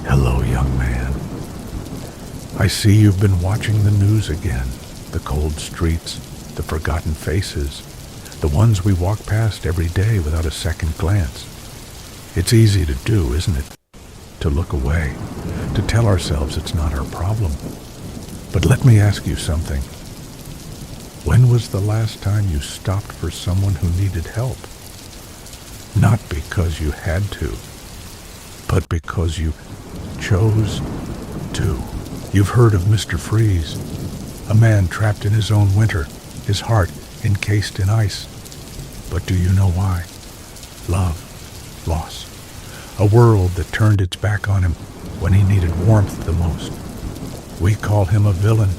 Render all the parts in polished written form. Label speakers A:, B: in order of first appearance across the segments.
A: Hello, young man. I see you've been watching the news again. The cold streets, the forgotten faces, the ones we walk past every day without a second glance. It's easy to do, isn't it? To look away, to tell ourselves it's not our problem. But let me ask you something. When was the last time you stopped for someone who needed help? Not because you had to, but because you chose to. You've heard of Mr. Freeze, a man trapped in his own winter, his heart encased in ice. But do you know why? Love, loss, a world that turned its back on him when he needed warmth the most. We call him a villain,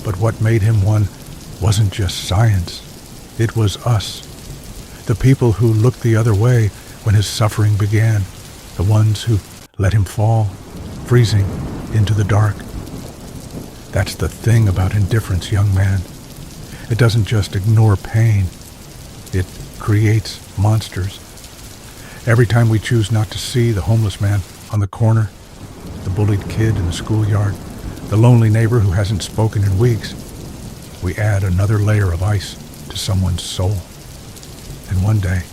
A: but what made him one wasn't just science. It was us, the people who looked the other way when his suffering began, the ones who let him fall, freezing into the dark. That's the thing about indifference, young man. It doesn't just ignore pain. It creates monsters. Every time we choose not to see the homeless man on the corner, the bullied kid in the schoolyard, the lonely neighbor who hasn't spoken in weeks, we add another layer of ice to someone's soul. And one day,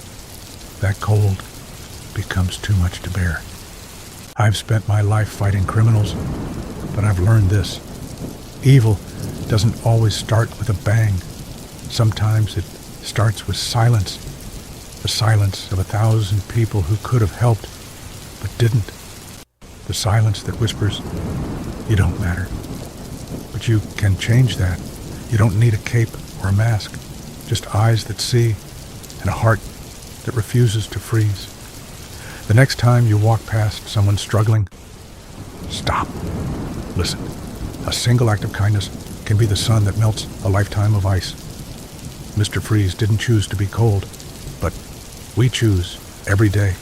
A: that cold becomes too much to bear. I've spent my life fighting criminals, but I've learned this. Evil doesn't always start with a bang. Sometimes it starts with silence. The silence of 1,000 people who could have helped, but didn't. The silence that whispers, "You don't matter." But you can change that. You don't need a cape or a mask, just eyes that see and a heart that refuses to freeze. The next time you walk past someone struggling, stop. Listen. A single act of kindness can be the sun that melts a lifetime of ice. Mr. Freeze didn't choose to be cold, but we choose every day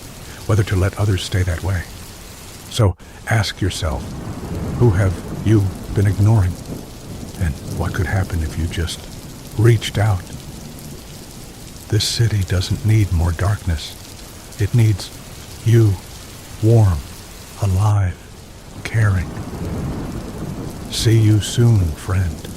A: whether to let others stay that way. So ask yourself, who have you been ignoring? And what could happen if you just reached out? This city doesn't need more darkness. It needs you, warm, alive, caring. See you soon, friend.